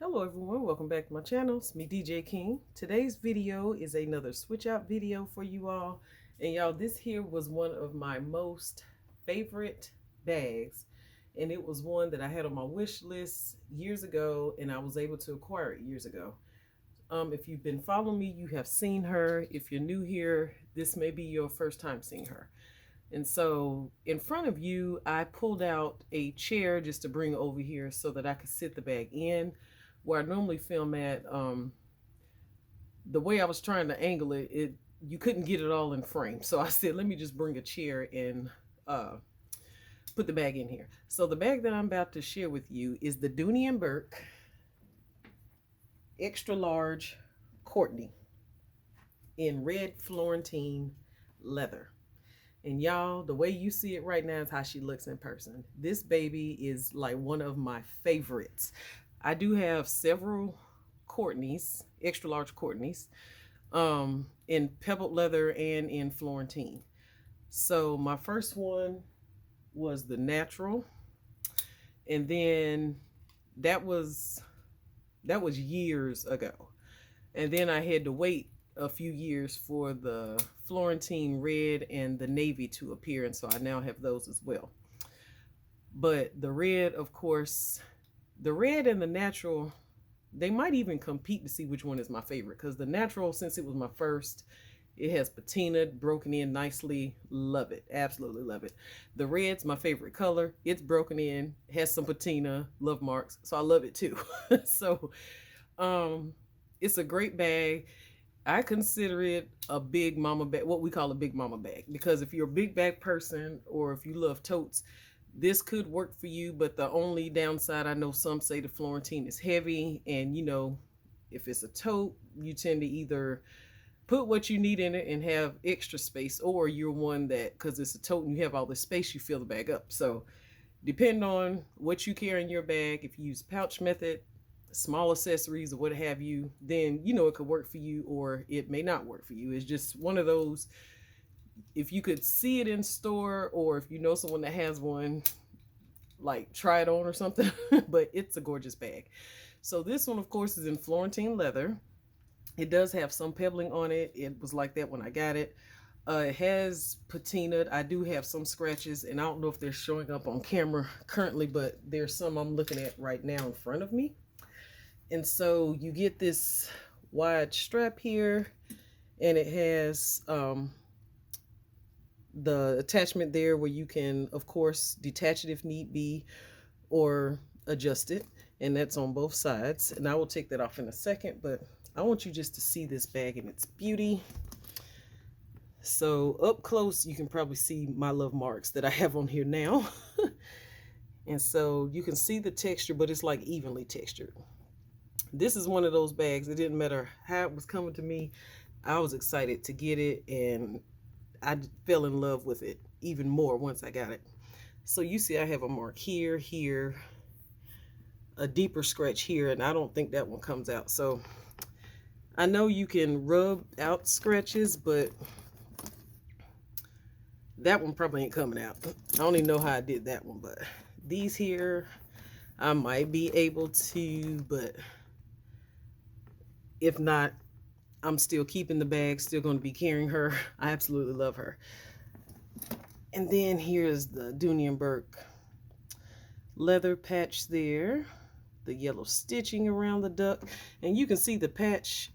Hello everyone, welcome back to my channel. It's me, DJ King. Today's video is another switch out video for you all. And y'all, this here was one of my most favorite bags. And it was one that I had on my wish list years ago, and I was able to acquire it years ago. If you've been following me, you have seen her. If you're new here, this may be your first time seeing her. And so in front of you, I pulled out a chair just to bring over here so that I could sit the bag in. Where I normally film at, the way I was trying to angle it, you couldn't get it all in frame. So I said, let me just bring a chair and put the bag in here. So the bag that I'm about to share with you is the Doney Burke extra large Courtney in red Florentine leather. And y'all, the way you see it right now is how she looks in person. This baby is like one of my favorites. I do have several Courtneys, extra large Courtneys, in pebbled leather and in Florentine. So my first one was the natural, and then that was years ago. And then I had to wait a few years for the Florentine red and the navy to appear, and so I now have those as well. But the red, of course, the red and the natural, they might even compete to see which one is my favorite, because the natural, since it was my first, it has patina broken in nicely. Love it. Absolutely love it. The red's my favorite color. It's broken in, has some patina, love marks, so I love it too. So it's a great bag. I consider it a big mama bag, what we call a big mama bag, because if you're a big bag person or if you love totes, this could work for you. But the only downside, I know some say the Florentine is heavy, and you know, if it's a tote, you tend to either put what you need in it and have extra space, or you're one that, because it's a tote and you have all this space, you fill the bag up. So depend on what you carry in your bag. If you use pouch method, small accessories or what have you, then you know it could work for you, or it may not work for you. It's just one of those, if you could see it in store, or if you know someone that has one, like try it on or something. But it's a gorgeous bag. So this one, of course, is in Florentine leather. It does have some pebbling on it. It was like that when I got it. It has patina. I do have some scratches, and I don't know if they're showing up on camera currently, but there's some I'm looking at right now in front of me. And so you get this wide strap here, and it has the attachment there where you can, of course, detach it if need be, or adjust it. And that's on both sides. And I will take that off in a second, but I want you just to see this bag in its beauty. So up close, you can probably see my love marks that I have on here now. And so you can see the texture, but it's like evenly textured. This is one of those bags, it didn't matter how it was coming to me, I was excited to get it, and I fell in love with it even more once I got it. So you see I have a mark here, here, a deeper scratch here, and I don't think that one comes out. So I know you can rub out scratches, but that one probably ain't coming out. I don't even know how I did that one, but these here, I might be able to, but if not, I'm still keeping the bag, still going to be carrying her. I absolutely love her. And then here's the Doney Burke leather patch there, the yellow stitching around the duck, and you can see the patch.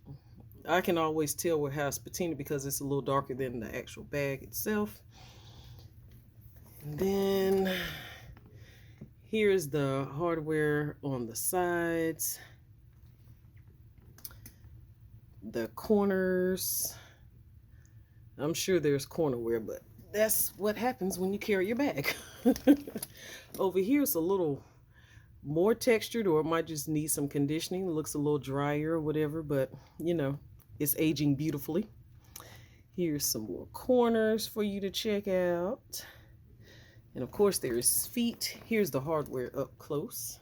I can always tell where it's patina because it's a little darker than the actual bag itself. And then here's the hardware on the sides, the corners. I'm sure there's corner wear, but that's what happens when you carry your bag. Over here it's a little more textured, or it might just need some conditioning. It looks a little drier or whatever, but you know, it's aging beautifully. Here's some more corners for you to check out. And of course there's feet. Here's the hardware up close.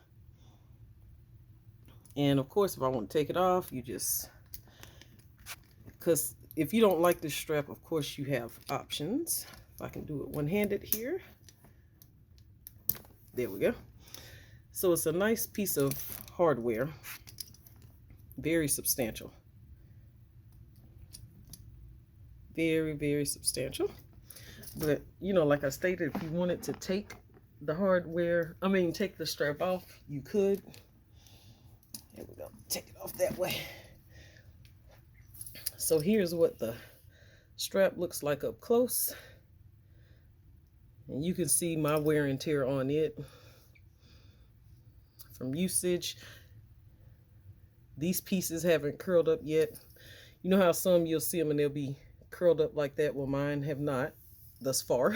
And of course if I want to take it off, you just, because if you don't like this strap, of course you have options. If I can do it one-handed here. There we go. So it's a nice piece of hardware. Very substantial. Very, very substantial. But, you know, like I stated, if you wanted to take the hardware, take the strap off, you could. Here we go. Take it off that way. So here's what the strap looks like up close. And you can see my wear and tear on it from usage. These pieces haven't curled up yet. You know how some you'll see them and they'll be curled up like that? Well, mine have not thus far.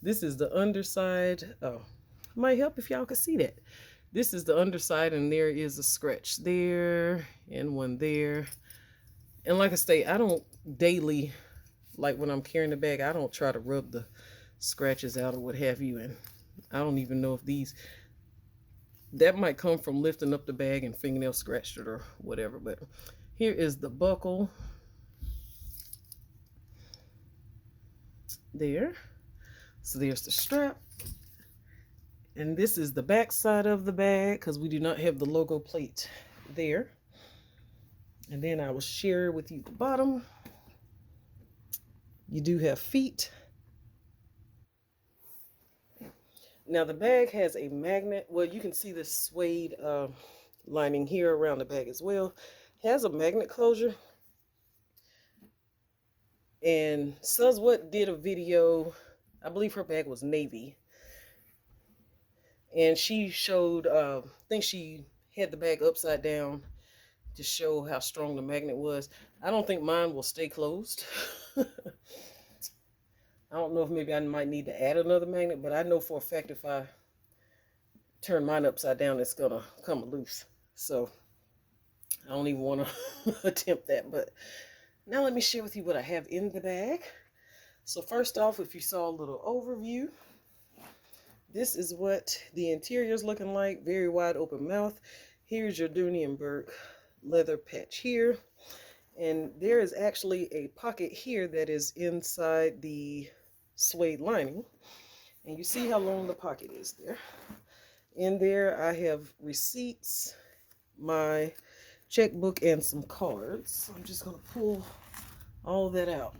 This is the underside. Oh, might help if y'all could see that. This is the underside, and there is a scratch there and one there. And like I say, I don't daily, like when I'm carrying the bag, I don't try to rub the scratches out or what have you. And I don't even know if these, that might come from lifting up the bag and fingernail scratched it or whatever. But here is the buckle. There. So there's the strap. And this is the back side of the bag because we do not have the logo plate there. And then I will share with you the bottom. You do have feet. Now the bag has a magnet. Well, you can see the suede lining here around the bag as well. It has a magnet closure. And Suzwhat did a video, I believe her bag was navy. And she showed, I think she had the bag upside down to show how strong the magnet was. I don't think mine will stay closed. I don't know if maybe I might need to add another magnet, but I know for a fact if I turn mine upside down, it's gonna come loose. So I don't even want to attempt that. But now let me share with you what I have in the bag. So first off, if you saw a little overview, this is what the interior is looking like. Very wide open mouth. Here's your Doney Burke leather patch here. And there is actually a pocket here that is inside the suede lining. And you see how long the pocket is there. In there I have receipts, my checkbook, and some cards. So I'm just going to pull all that out.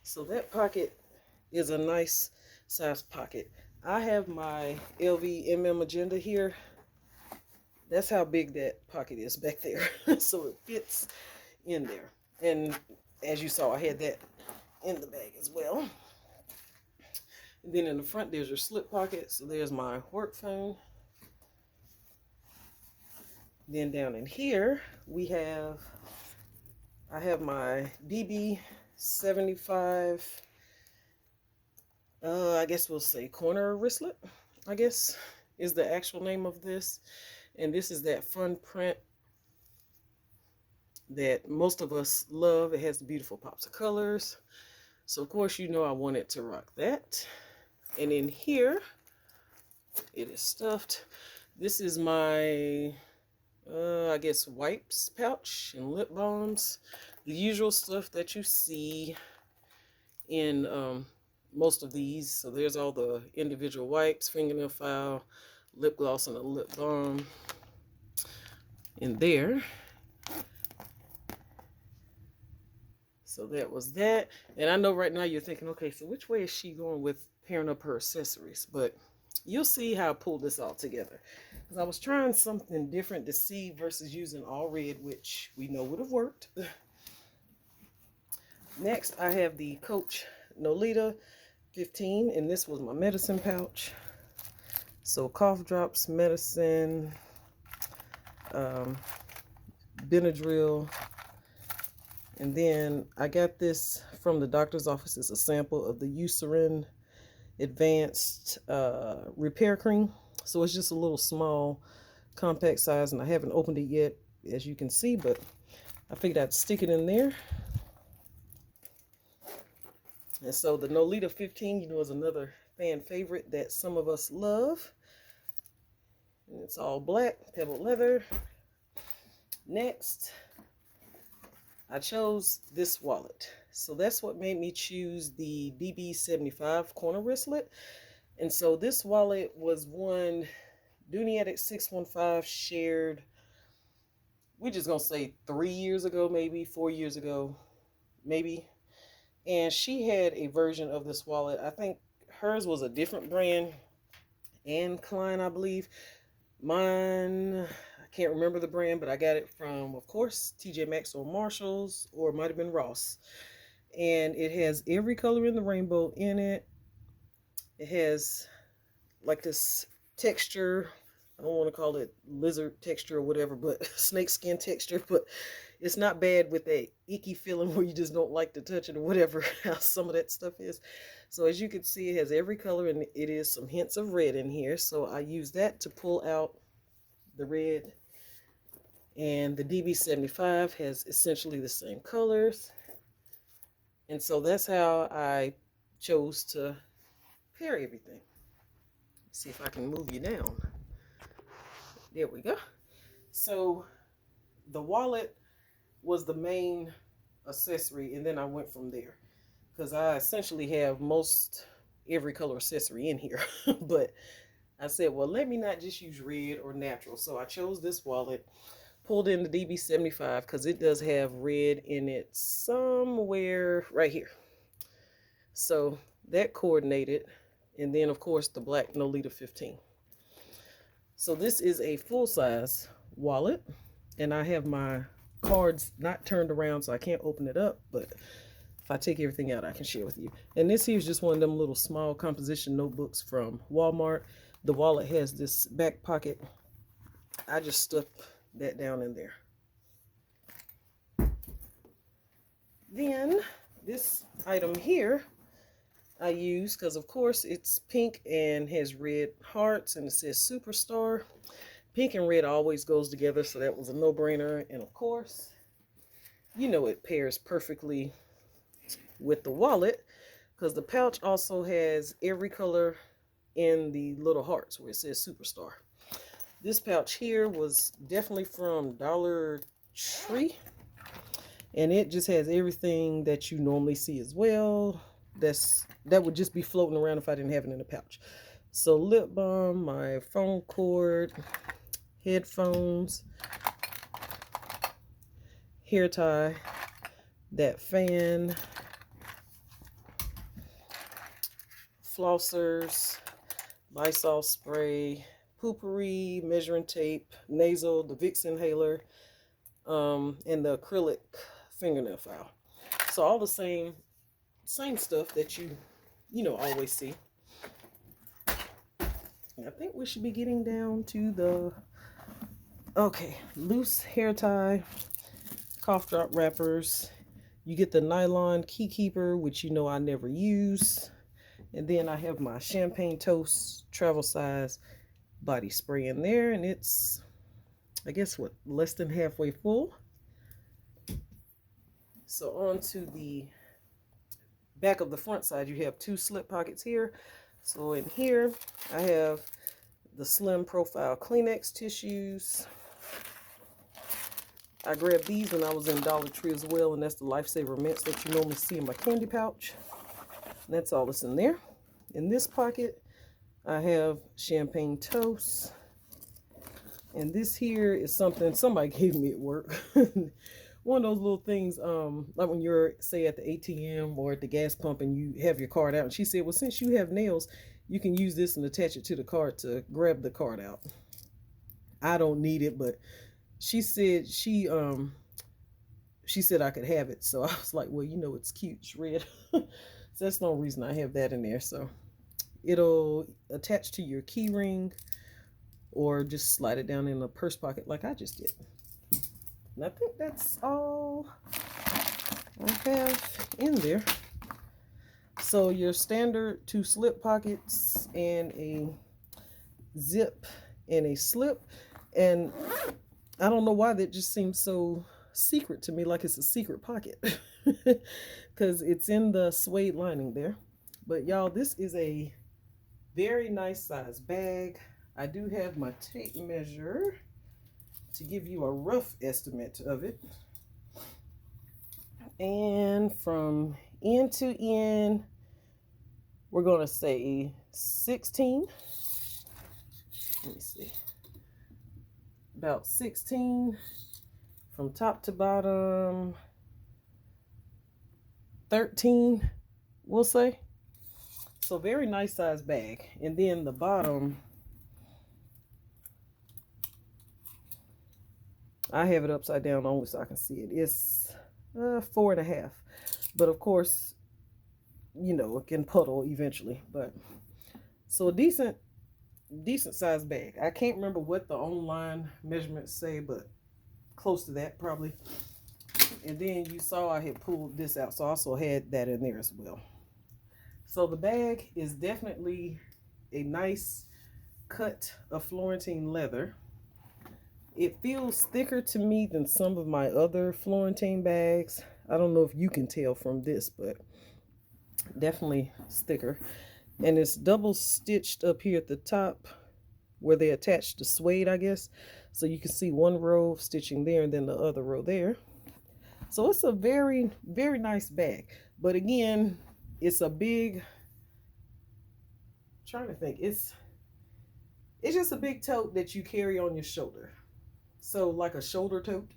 So that pocket is a nice size pocket. I have my LV MM agenda here. That's how big that pocket is back there. So it fits in there. And as you saw, I had that in the bag as well. And then in the front, there's your slip pocket. So there's my work phone. Then down in here, I have my DB 75, I guess we'll say corner wristlet, I guess is the actual name of this. And this is that fun print that most of us love. It has the beautiful pops of colors. So of course, you know I wanted to rock that. And in here, it is stuffed. This is my, I guess, wipes pouch and lip balms. The usual stuff that you see in most of these. So there's all the individual wipes, fingernail file, lip gloss, and a lip balm in there. So that was that. And I know right now you're thinking, okay, so which way is she going with pairing up her accessories? But you'll see how I pulled this all together. Because I was trying something different to see versus using all red, which we know would have worked. Next, I have the Coach Nolita 15, and this was my medicine pouch. So cough drops, medicine, Benadryl, and then I got this from the doctor's office. It's a sample of the Eucerin Advanced Repair Cream. So it's just a little small, compact size, and I haven't opened it yet, as you can see, but I figured I'd stick it in there. And so the Nolita 15, you know, is another fan favorite that some of us love. And it's all black, pebbled leather. Next, I chose this wallet. So that's what made me choose the DB75 corner wristlet. And so this wallet was one Doney at 615 shared, we're just gonna say 3 years ago, maybe 4 years ago, maybe. And she had a version of this wallet. I think hers was a different brand, Anne Klein, I believe. Mine, I can't remember the brand, but I got it from, of course, TJ Maxx or Marshalls, or it might have been Ross. And it has every color in the rainbow in it. It has like this texture. I don't want to call it lizard texture or whatever, but snake skin texture. But it's not bad with that icky feeling where you just don't like to touch it or whatever, how some of that stuff is. So as you can see, it has every color, and it is some hints of red in here. So I use that to pull out the red. And the DB75 has essentially the same colors. And so that's how I chose to pair everything. Let's see if I can move you down. There we go. So the wallet was the main accessory, and then I went from there, because I essentially have most every color accessory in here. But I said, well, let me not just use red or natural. So I chose this wallet, pulled in the DB75, because it does have red in it somewhere right here. So that coordinated. And then, of course, the black Nolita 15. So this is a full-size wallet. And I have my cards not turned around, so I can't open it up. But if I take everything out, I can share with you. And this here is just one of them little small composition notebooks from Walmart. The wallet has this back pocket. I just stuck that down in there. Then this item here I use, because of course it's pink and has red hearts and it says Superstar. Pink and red always goes together, so that was a no-brainer. And of course, you know, it pairs perfectly with the wallet, because the pouch also has every color in the little hearts where it says Superstar. This pouch here was definitely from Dollar Tree, and it just has everything that you normally see as well. That would just be floating around if I didn't have it in a pouch. So lip balm, my phone cord, headphones, hair tie, that fan, flossers, Lysol spray, poopery, measuring tape, nasal, the Vicks inhaler, and the acrylic fingernail file. So all the same stuff that you always see. And I think we should be getting down to the, okay, loose hair tie, cough drop wrappers. You get the nylon key keeper, which you know I never use. And then I have my Champagne Toast travel size body spray in there, and it's, I guess, what, less than halfway full. So on to the back of the front side, you have two slip pockets here. So in here, I have the Slim Profile Kleenex tissues. I grabbed these when I was in Dollar Tree as well, and that's the Lifesaver mints that you normally see in my candy pouch. And that's all that's in there. In this pocket, I have Champagne Toast. And this here is something somebody gave me at work. One of those little things, like when you're, say, at the ATM or at the gas pump and you have your card out. And she said, well, since you have nails, you can use this and attach it to the card to grab the card out. I don't need it, but she said she said I could have it. So I was like, well, you know, it's cute. It's red. So that's no reason I have that in there. So it'll attach to your key ring or just slide it down in a purse pocket like I just did. And I think that's all I have in there. So your standard 2 slip pockets and a zip and a slip. And I don't know why that just seems so secret to me, like it's a secret pocket. Because it's in the suede lining there. But y'all, this is a very nice size bag. I do have my tape measure to give you a rough estimate of it. And from end to end, we're going to say 16. let me see, about 16 from top to bottom, 13, we'll say. So very nice size bag. And then the bottom, I have it upside down only so I can see it. It's 4.5. But of course, you know, it can puddle eventually. But so a decent sized bag. I can't remember what the online measurements say, but close to that probably. And then you saw I had pulled this out, so I also had that in there as well. So the bag is definitely a nice cut of Florentine leather. It feels thicker to me than some of my other Florentine bags. I don't know if you can tell from this, but definitely thicker. And it's double stitched up here at the top where they attach the suede, I guess. So you can see one row of stitching there and then the other row there. So it's a very, very nice bag. But again, it's a big, I'm trying to think, it's just a big tote that you carry on your shoulder. So like a shoulder tote,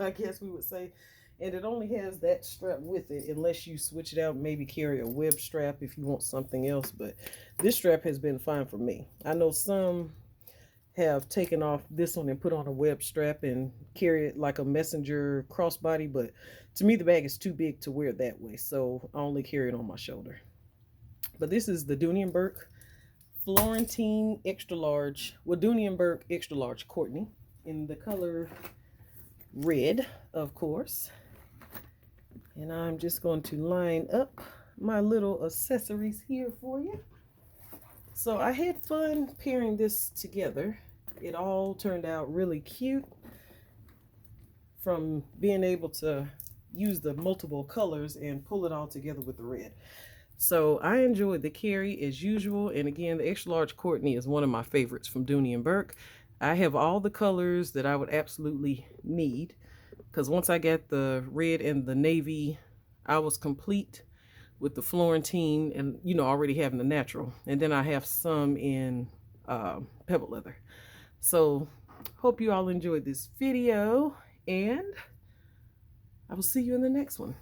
I guess we would say. And it only has that strap with it, unless you switch it out, maybe carry a web strap if you want something else. But this strap has been fine for me. I know some have taken off this one and put on a web strap and carry it like a messenger crossbody, but to me the bag is too big to wear it that way, so I only carry it on my shoulder. But this is the Doney Burke Florentine extra large, well, Doney Burke extra large Courtney in the color red, of course. And I'm just going to line up my little accessories here for you. So I had fun pairing this together. It all turned out really cute, from being able to use the multiple colors and pull it all together with the red. So I enjoyed the carry as usual. And again, the extra large Courtney is one of my favorites from Doney Burke. I have all the colors that I would absolutely need, because once I got the red and the navy, I was complete with the Florentine and, you know, already having the natural. And then I have some in pebble leather. So hope you all enjoyed this video, and I will see you in the next one.